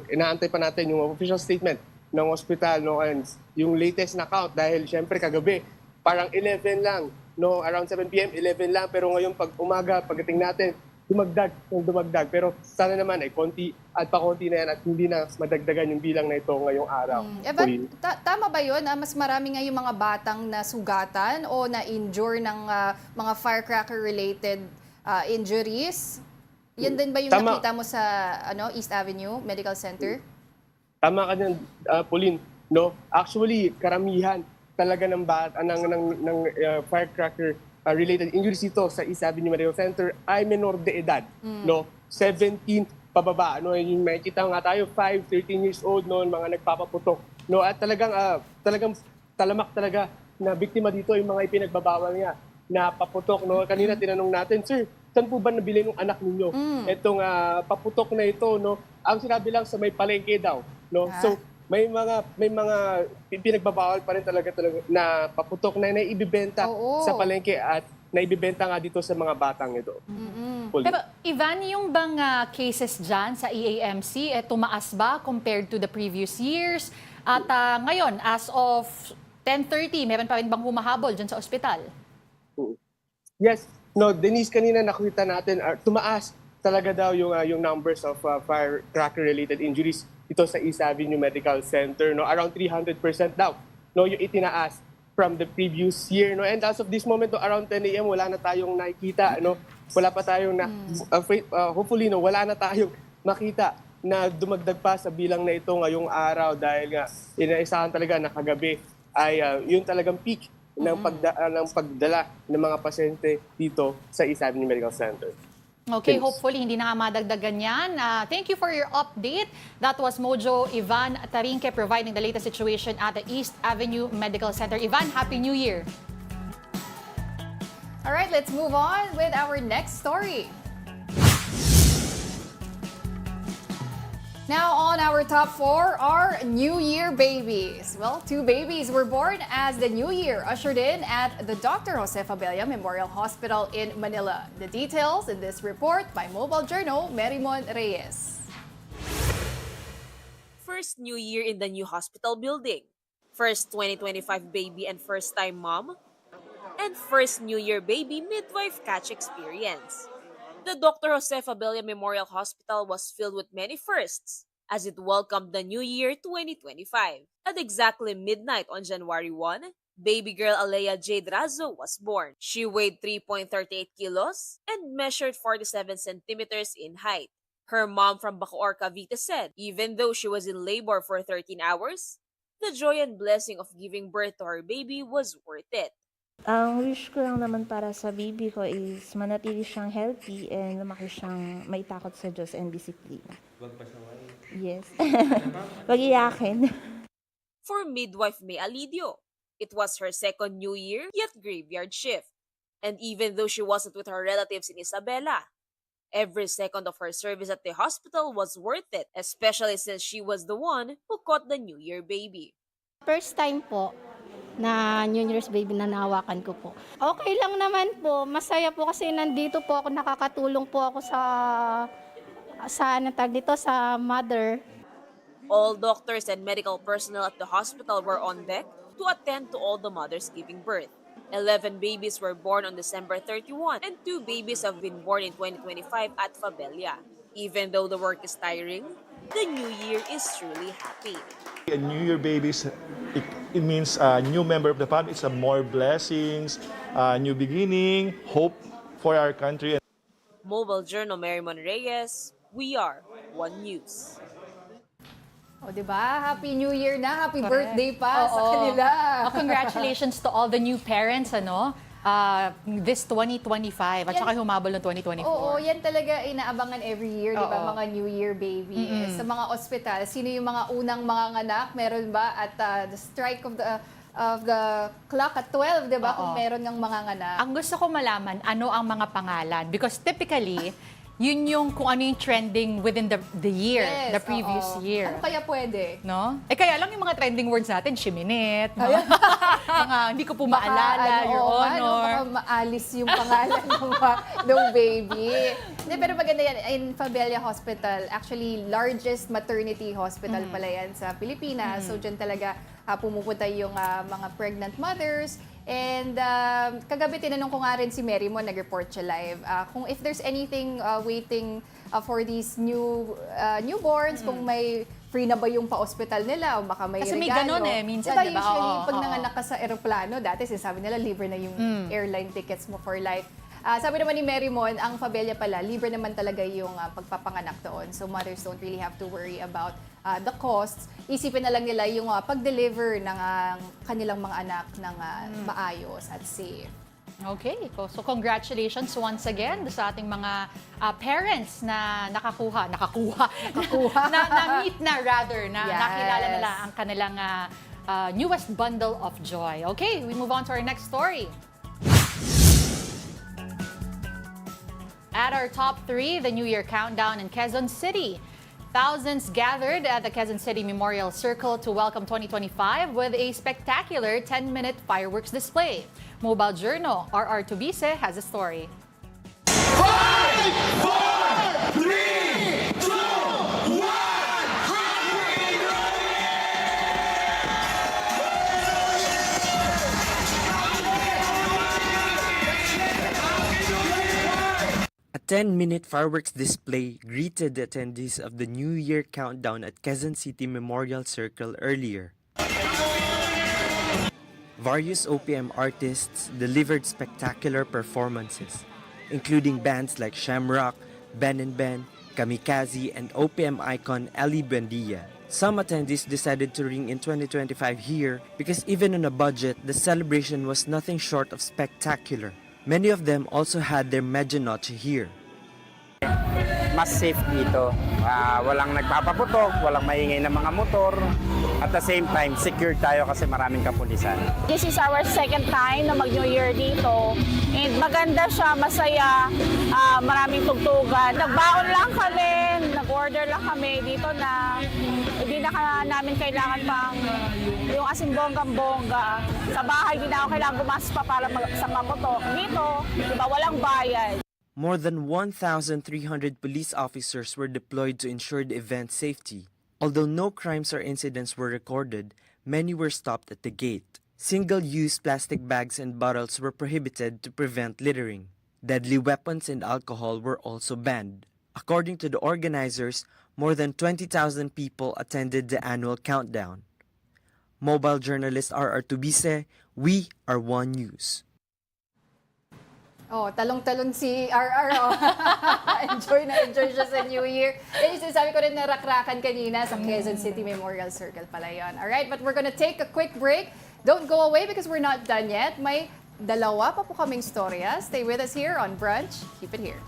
inaantay pa natin yung official statement ng hospital and yung latest na count dahil syempre kagabi parang 11 lang, around 7 p.m. 11 lang, pero ngayon pag umaga, pagdating natin dumagdag. Pero sana naman ay konti at pakonti na yan at hindi na madagdagan yung bilang na ito ngayong araw. Evan, tama ba yun? Mas marami nga yung mga batang nasugatan o na-injure ng mga firecracker-related injuries? Yan din ba yung Tama. nakita mo sa East Avenue Medical Center? Tama ka dyan, Pauline. No? Actually, karamihan talaga ng firecracker-related injuries dito sa East Avenue Medical Center ay menor de edad. No? 17 pababa. No? Yung makikita nga tayo, 5, 13 years old noon, mga nagpapaputok. No? At talagang talamak talaga na biktima dito yung mga ipinagbabawal niya na paputok. No? Kanina tinanong natin, sir, saan po ba nabili ng anak ninyo? Itong paputok na ito, no? Ang sinabi lang sa may palengke daw. No? So, may mga pinagbabawal pa rin talaga na paputok na naibibenta sa palengke at naibibenta nga dito sa mga batang ito. Pero Ivan, yung bang cases dyan sa EAMC, tumaas ba compared to the previous years? At ngayon, as of 10:30, meron pa rin bang humahabol dyan sa ospital? Yes. No, Denise, kanina nakita natin, tumaas talaga daw yung numbers of firecracker-related injuries ito sa East Avenue Medical Center. No, around 300% daw. No, yung itinaas from the previous year. No, and as of this moment, no, around 10 a.m. wala na tayong nakikita. No, wala pa tayong hopefully, no, wala na tayong makita na dumagdag pa sa bilang na ito ngayong araw dahil nga inaisahan talaga na kagabi ay yung talagang peak ng pagdala ng mga pasyente dito sa East Avenue Medical Center. Okay, hopefully hindi na nga madagdagan yan. Thank you for your update. That was Mojo Ivan Tarinque providing the latest situation at the East Avenue Medical Center. Ivan, Happy New Year! All right, let's move on with our next story. Now on our top 4 are New Year babies. Well, 2 babies were born as the New Year ushered in at the Dr. Jose Fabella Memorial Hospital in Manila. The details in this report by Mobile Journal, Merimon Reyes. First New Year in the new hospital building. First 2025 baby and first-time mom. And first New Year baby midwife catch experience. The Dr. Jose Fabella Memorial Hospital was filled with many firsts as it welcomed the New Year 2025. At exactly midnight on January 1, baby girl Alea Jade Razo was born. She weighed 3.38 kilos and measured 47 centimeters in height. Her mom from Bacoor, Cavite said, even though she was in labor for 13 hours, the joy and blessing of giving birth to her baby was worth it. Ang wish ko lang naman para sa baby ko is manatili siyang healthy and lumaki siyang may takot sa Diyos and disiplina. Huwag pasaway. Yes. Huwag iyakin. For midwife May Alidio, it was her second New Year yet graveyard shift. And even though she wasn't with her relatives in Isabela, every second of her service at the hospital was worth it, especially since she was the one who caught the New Year baby. First time po na New Year's baby na nahawakan ko po. Okay lang naman po. Masaya po kasi nandito po ako, nakakatulong po ako sa mother. All doctors and medical personnel at the hospital were on deck to attend to all the mothers giving birth. 11 babies were born on December 31 and 2 babies have been born in 2025 at Fabella. Even though the work is tiring, the new year is truly happy. A New Year babies, it means a new member of the family. It's a more blessings, a new beginning, hope for our country. Mobile Journal, Merimon Reyes, we are One News. O, diba? Happy New Year na. Happy birthday pa sa Oo. kanila. Congratulations to all the new parents, this 2025 at saka humabol ng 2024. Oo, yan talaga inaabangan every year, di ba? Mga New Year baby. Sa mga ospital, sino yung mga unang mga anak? Meron ba? At the strike of the clock at 12, di ba? Kung meron ng mga anak. Ang gusto ko malaman, ano ang mga pangalan? Because typically, yun yung kung ano yung trending within the year, Yes, the previous oo. year. Ano kaya pwede? No? Kaya lang yung mga trending words natin, shiminit, mga hindi ko po maalala, Your Honor. Baka maalis yung pangalan ng baby. Hindi, pero maganda yan. In Fabella Hospital, actually, largest maternity hospital pala yan sa Pilipinas. So, dyan talaga pumupunta yung mga pregnant mothers And kagabi tinanong ko nga rin si Mary mo, nag-report siya live, kung if there's anything waiting for these newborns, kung may free na ba yung pa-hospital nila o baka may Kasi may regalo. ganun minsan, Diba, diba? usually, Oo, pag oo. nanganak ka sa eroplano, dati sinasabi nila libre na yung airline tickets mo for life. Sabi naman ni Mary Mon, ang Fabella pala, libre naman talaga yung pagpapanganak doon. So mothers don't really have to worry about the costs. Isipin na lang nila yung pag-deliver ng kanilang mga anak ng maayos at safe. Okay, so congratulations once again sa ating mga parents na na-meet na rather, na Yes. nakilala nila ang kanilang newest bundle of joy. Okay, we move on to our next story. At our top 3, the New Year countdown in Quezon City. Thousands gathered at the Quezon City Memorial Circle to welcome 2025 with a spectacular 10-minute fireworks display. Mobile Journal, RR Tubise has a story. A 10-minute fireworks display greeted the attendees of the New Year countdown at Quezon City Memorial Circle earlier. Various OPM artists delivered spectacular performances, including bands like Shamrock, Ben and Ben, Kamikaze, and OPM icon Ellie Buendia. Some attendees decided to ring in 2025 here because even on a budget, the celebration was nothing short of spectacular. Many of them also had their medianoche here. Mas safe dito. Walang nagpapaputok, walang maingay na mga motor. At the same time, secure tayo kasi maraming kapulisan. This is our second time na mag-New Year dito. And maganda siya, masaya, maraming tugtugan. Nagbaon lang kami, nag-order lang kami dito na hindi na namin kailangan pang yung asin bonggang-bongga. Sa bahay, hindi na ako kailangan gumastos pa para sa paputok. Dito, diba, walang bayad. More than 1,300 police officers were deployed to ensure the event's safety. Although no crimes or incidents were recorded, many were stopped at the gate. Single-use plastic bags and bottles were prohibited to prevent littering. Deadly weapons and alcohol were also banned. According to the organizers, more than 20,000 people attended the annual countdown. Mobile journalist RR Tubise, we are One News. Oh, talong-talon si RR. Oh. Enjoy na enjoy siya sa New Year. Yan yung sinasabi ko rin na rakrakan kanina sa Quezon City Memorial Circle pala yun. Alright, but we're gonna take a quick break. Don't go away because we're not done yet. May dalawa pa po kaming storya. Stay with us here on Brunch. Keep it here.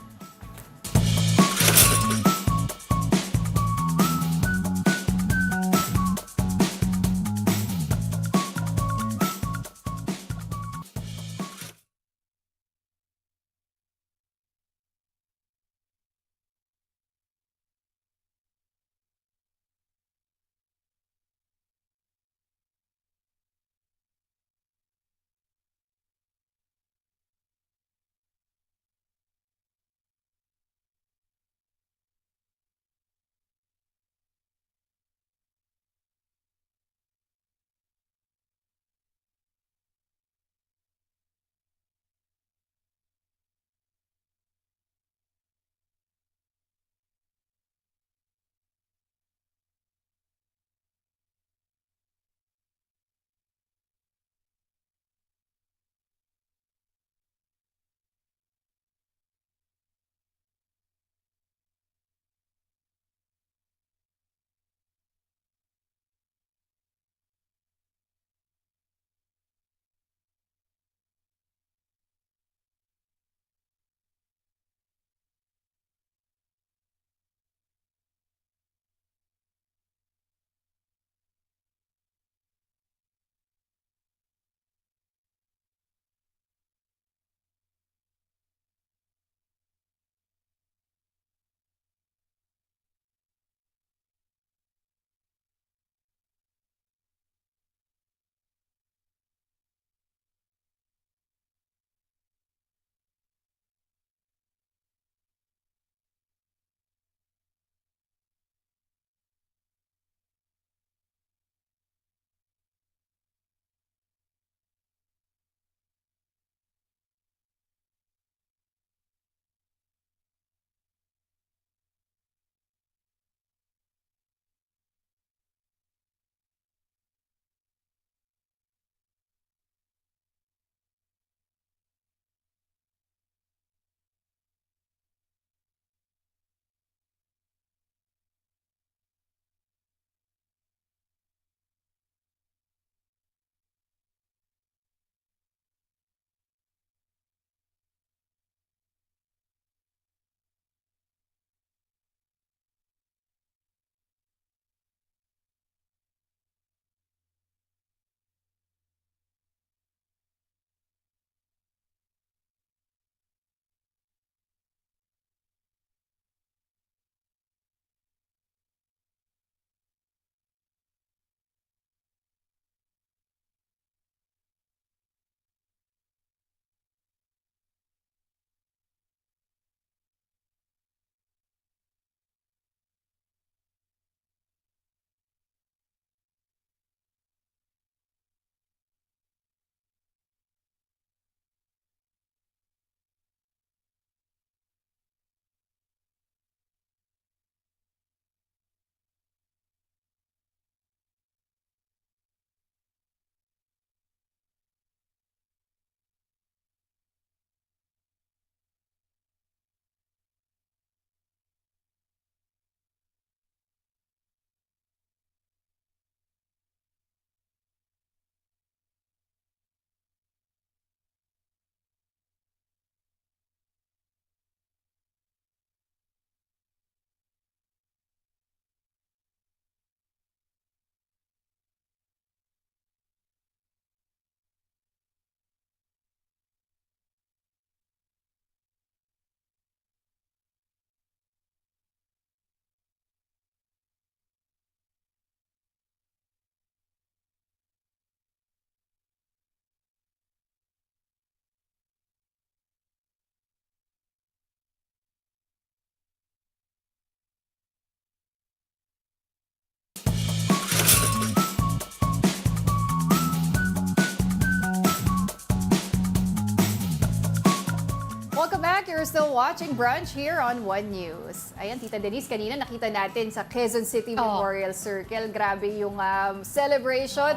You're still watching Brunch here on One News. Ayan, Tita Denise, kanina nakita natin sa Quezon City Memorial Circle. Grabe yung celebration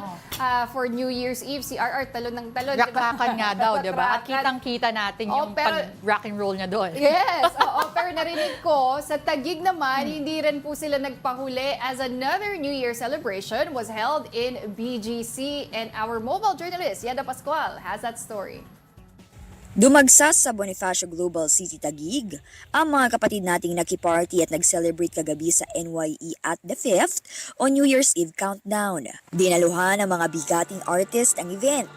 for New Year's Eve. Si RR talon ng talon. Rakrakan nga daw, di ba? At Rakrakan. kitang-kita natin yung pero- pag-rock and roll niya doon. Yes, oo, pero narinig ko, sa Taguig naman, hindi rin po sila nagpahuli as another New Year celebration was held in BGC, and our mobile journalist, Yada Pascual, has that story. Dumagsas sa Bonifacio Global City Taguig ang mga kapatid nating nakiparty at nag-celebrate kagabi sa NYE at the 5th o New Year's Eve countdown. Dinaluhan ng mga bigating artist ang event,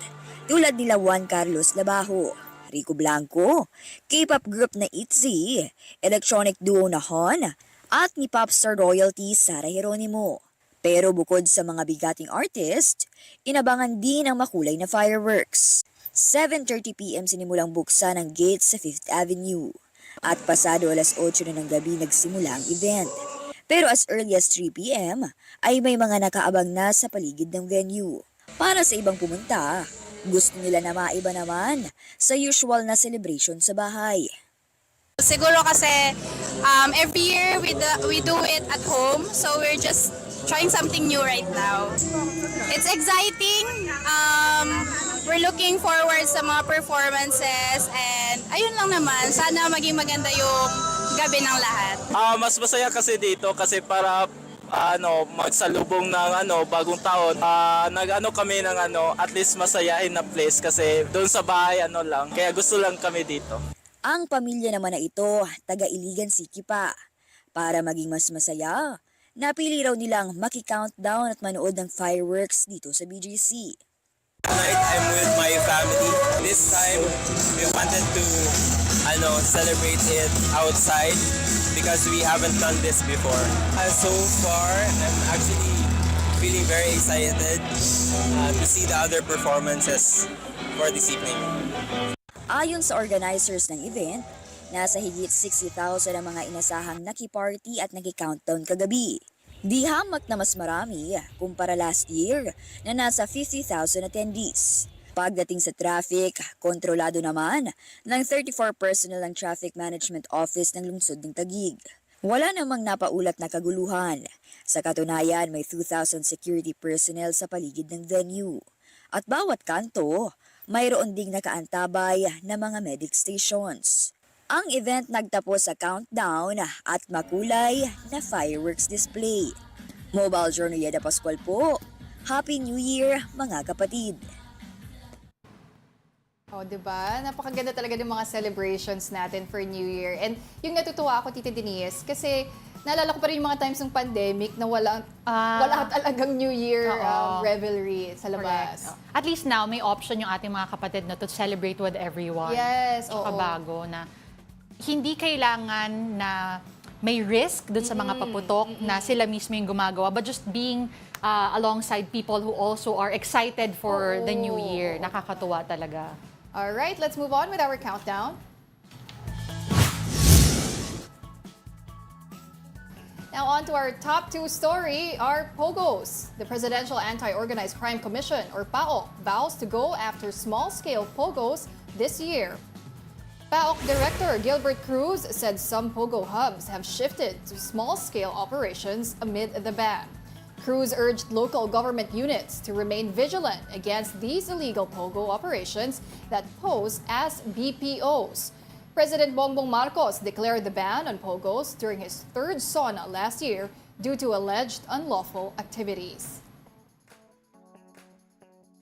tulad nila Juan Carlos Labajo, Rico Blanco, K-pop group na ITZY, electronic duo na Hon, at ni popstar royalty Sara Geronimo. Pero bukod sa mga bigating artist, inabangan din ang makulay na fireworks. 7:30 p.m. sinimulang buksan ang gates sa 5th Avenue at pasado alas 8 na ng gabi nagsimula ang event. Pero as early as 3 p.m. ay may mga nakaabang na sa paligid ng venue. Para sa ibang pumunta, gusto nila na maiba naman sa usual na celebration sa bahay. Siguro kasi every year we do it at home, so we're just trying something new right now. It's exciting. We're looking forward sa mga performances and ayun lang naman, sana maging maganda yung gabi ng lahat. Mas masaya kasi dito kasi para magsalubong ng bagong taon. Nag-ano kami ng at least masayahin na place kasi doon sa bahay lang. Kaya gusto lang kami dito. Ang pamilya naman na ito, taga-Iligan City pa. Para maging mas masaya, napili raw nilang maki-countdown at manood ng fireworks dito sa BGC. Tonight, I'm with my family. This time, we wanted to celebrate it outside because we haven't done this before. So far, I'm actually feeling very excited to see the other performances for this evening. Ayon sa organizers ng event, nasa higit 60,000 ang mga inasahang nakiparty at naki-countdown kagabi. Di hamak na mas marami kumpara last year na nasa 50,000 attendees. Pagdating sa traffic, kontrolado naman ng 34 personnel ng Traffic Management Office ng lungsod ng Taguig. Wala namang napaulat na kaguluhan. Sa katunayan, may 2,000 security personnel sa paligid ng venue. At bawat kanto, mayroon ding nakaantabay na mga medic stations. Ang event nagtapos sa countdown at makulay na fireworks display. Mobile Journal Yada Pascual po. Happy New Year, mga kapatid! Oh, 'di ba? Napakaganda talaga ng mga celebrations natin for New Year. And yung natutuwa ako, Tita Denise, kasi naalala ko pa rin yung mga times ng pandemic na wala talagang New Year revelry sa labas. Correct. At least now, may option yung ating mga kapatid na to celebrate with everyone. Yes, Tsaka bago na hindi kailangan na may risk dun sa mga paputok na sila mismo yung gumagawa, but just being alongside people who also are excited for the new year. Nakakatuwa talaga. All right, let's move on with our countdown. Now on to our top 2 story, our POGOs. The Presidential Anti-Organized Crime Commission, or PAO, vows to go after small-scale POGOs this year. PAOK Director Gilbert Cruz said some POGO hubs have shifted to small-scale operations amid the ban. Cruz urged local government units to remain vigilant against these illegal POGO operations that pose as BPOs. President Bongbong Marcos declared the ban on POGOs during his 3rd SONA last year due to alleged unlawful activities.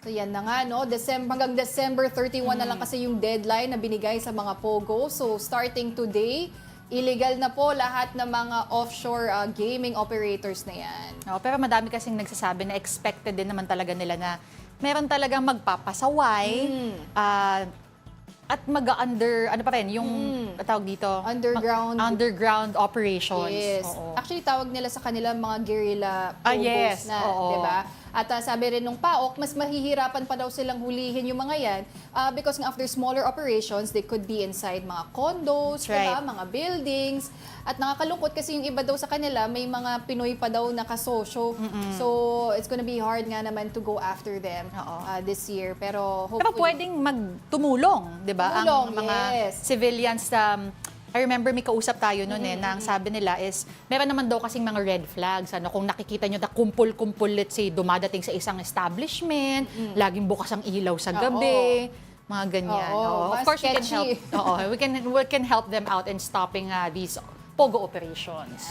So yan na nga, no? Hanggang December 31 na lang kasi yung deadline na binigay sa mga POGO. So starting today, illegal na po lahat ng mga offshore gaming operators na yan. Pero madami kasing nagsasabi na expected din naman talaga nila na meron talagang magpapasaway at mag-under, ano pa rin, yung tawag dito? Underground operations. Yes. Oo. Actually, tawag nila sa kanila mga guerrilla POGOs yes. na, Oo. di ba? At sabi rin nung PAOK, mas mahihirapan pa daw silang hulihin yung mga yan because nga after smaller operations, they could be inside mga condos, Right. mga buildings. At nakakalungkot kasi yung iba daw sa kanila, may mga Pinoy pa daw nakasosyo. So, it's gonna be hard nga naman to go after them this year. Pero hopefully... Pero pwedeng magtumulong, di ba? Tumulong, Ang mga yes. civilians, I remember may kausap tayo noon na ang sabi nila is, meron naman daw kasing mga red flags. Kung nakikita nyo na kumpul-kumpul, let's say, dumadating sa isang establishment, laging bukas ang ilaw sa gabi, mga ganyan. Of course, we can help. We can help them out in stopping these POGO operations.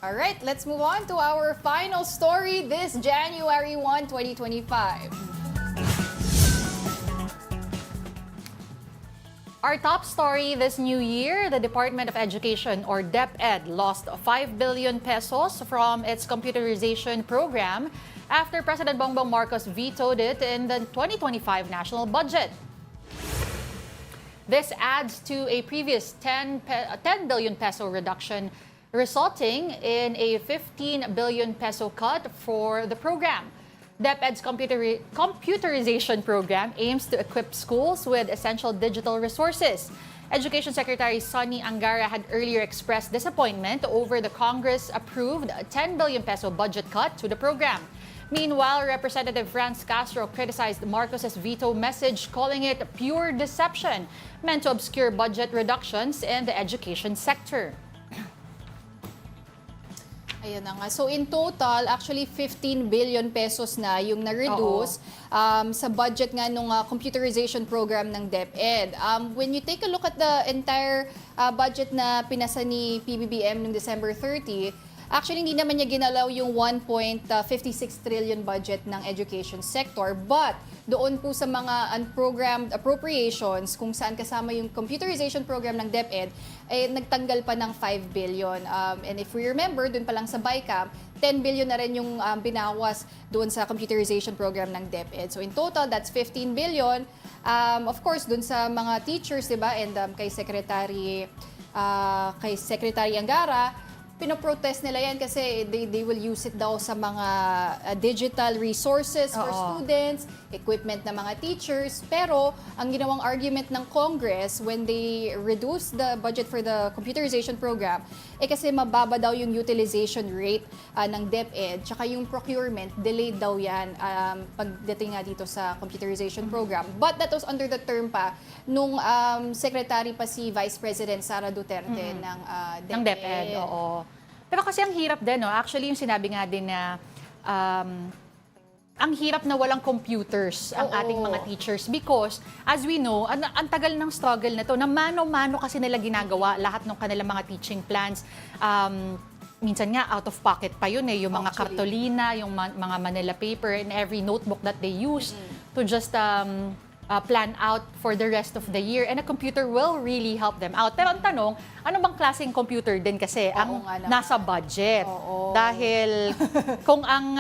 All right, let's move on to our final story this January 1, 2025. Our top story this new year, the Department of Education or DepEd lost 5 billion pesos from its computerization program after President Bongbong Marcos vetoed it in the 2025 national budget. This adds to a previous 10 billion peso reduction, resulting in a 15 billion peso cut for the program. DepEd's computerization program aims to equip schools with essential digital resources. Education Secretary Sonny Angara had earlier expressed disappointment over the Congress-approved 10 billion peso budget cut to the program. Meanwhile, Representative Franz Castro criticized Marcos's veto message, calling it pure deception meant to obscure budget reductions in the education sector. Ayan na nga. So in total, actually 15 billion pesos na yung na-reduce sa budget nga nung computerization program ng DepEd. When you take a look at the entire budget na pinasa ni PBBM noong December 30, actually hindi naman niya ginalaw yung 1.56 trillion budget ng education sector, but doon po sa mga unprogrammed appropriations kung saan kasama yung computerization program ng DepEd, nagtanggal pa ng 5 billion. And if we remember, doon pa lang sa BICAM, 10 billion na rin yung binawas doon sa computerization program ng DepEd. So in total, that's 15 billion. Of course, doon sa mga teachers, diba? And kay Secretary Angara, pinoprotest nila yan kasi they will use it daw sa mga digital resources for students, equipment ng mga teachers. Pero ang ginawang argument ng Congress when they reduce the budget for the computerization program, kasi mababa daw yung utilization rate ng DepEd, tsaka yung procurement, delayed daw yan pagdating nga dito sa computerization program. But that was under the term pa nung secretary pa si Vice President Sara Duterte ng DepEd. Ng DepEd, oo. Pero kasi ang hirap din, no? Actually, yung sinabi nga din na ang hirap na walang computers ang ating mga teachers because, as we know, ang tagal ng struggle na to, na mano-mano kasi nila ginagawa lahat ng kanilang mga teaching plans. Minsan nga, out of pocket pa yun yung mga kartolina, yung mga Manila paper, and every notebook that they use to just plan out for the rest of the year, and a computer will really help them out. Pero ang tanong, ano bang klaseng computer din kasi ang nasa budget? Dahil kung ang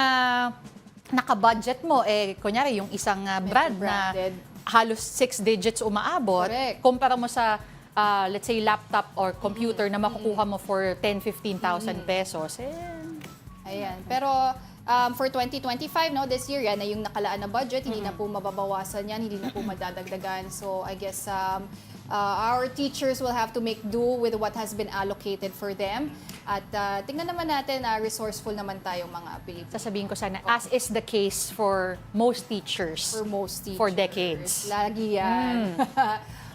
naka-budget mo, kunyari yung isang brand na halos 6 digits umaabot, kumpara mo sa let's say laptop or computer na makukuha mo for 10,000-15,000 pesos. Ayan. Pero for 2025, no, this year, yan na yung nakalaan na budget. Hindi na po mababawasan yan, hindi na po madadagdagan. So I guess our teachers will have to make do with what has been allocated for them. At tingnan naman natin, resourceful naman tayong mga Pilipino. Sasabihin ko sana, as is the case for most teachers. For most teachers. For decades. Lagi yan.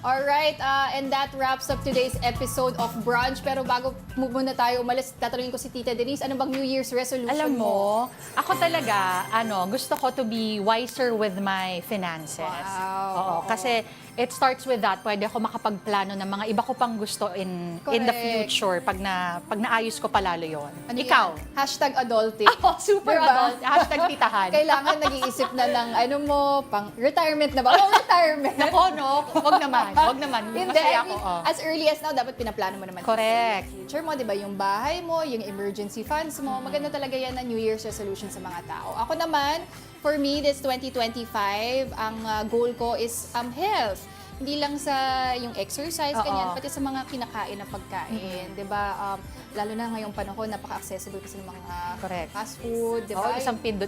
Alright, and that wraps up today's episode of Brunch. Pero bago muna tayo umalis, tatanungin ko si Tita Denise, ano bang New Year's resolution Alam mo, ako talaga, gusto ko to be wiser with my finances. Wow. Oo, kasi it starts with that. Pwede ako makapagplano ng mga iba ko pang gusto in the future pag naayos ko palalo yon. Ano Ikaw? Yan? Hashtag adulting. Super Diba? adult. Hashtag titahan. Kailangan nag-iisip na ng pang retirement na ba? Retirement. Nako, no? Wag naman. Wag naman. Hindi, Masaya ako. as early as now, dapat pinaplano mo naman. Correct. Yung future mo, di ba? Yung bahay mo, yung emergency funds mo. Maganda talaga yan na New Year's resolution sa mga tao. Ako naman, for me, this 2025, ang goal ko is health. hindi lang sa yung exercise, ganyan, pati sa mga kinakain na pagkain, di ba? Lalo na ngayong panahon, napaka-accessible kasi ng mga fast food, di ba?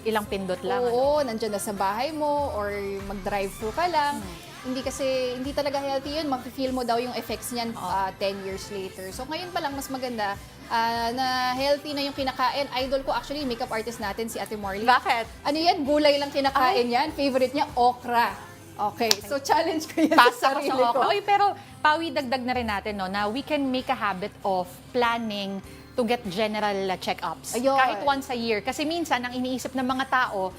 Ilang pindot lang. Oo, nandyan na sa bahay mo or mag-drive-thru ka lang. Hindi talaga healthy yun. Mafe-feel mo daw yung effects niyan 10 years later. So ngayon pa lang mas maganda na healthy na yung kinakain. Idol ko actually, makeup artist natin si Ate Marley. Bakit? Ano yan? Gulay lang kinakain yan. Favorite niya, okra. Okay, so challenge ko yan Pasta sa ko sarili sa ko. okra. Uy, pero Pawi, dagdag na rin natin, no, na we can make a habit of planning to get general check-ups. Ayun. Kahit once a year. Kasi minsan, ang iniisip ng mga tao,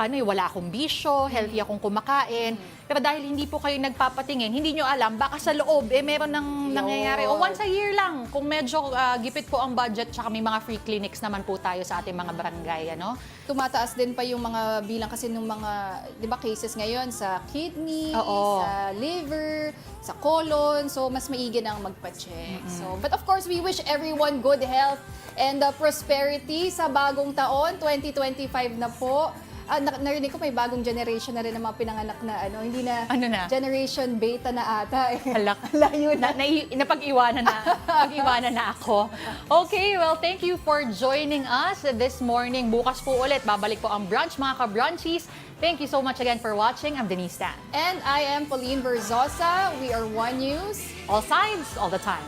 wala akong bisyo, healthy akong kumakain. Pero dahil hindi po kayo nagpapatingin, hindi nyo alam, baka sa loob, meron nang nangyayari. O once a year lang, kung medyo gipit po ang budget, tsaka may mga free clinics naman po tayo sa ating mga barangay, ano? Tumataas din pa yung mga bilang kasi ng mga, di ba, cases ngayon sa kidney, sa liver, sa colon. So, mas maigi nang magpa-check. So, but of course, we wish everyone good health and prosperity sa bagong taon, 2025 na po. Narinig ko may bagong generation na rin ng mga pinanganak na hindi na, generation beta na ata. Layo na. Napag-iwanan na ako. Okay, well, thank you for joining us this morning. Bukas po ulit, babalik po ang brunch, mga ka-brunchies. Thank you so much again for watching. I'm Denise Tan. And I am Pauline Verzosa. We are One News. All sides, all the time.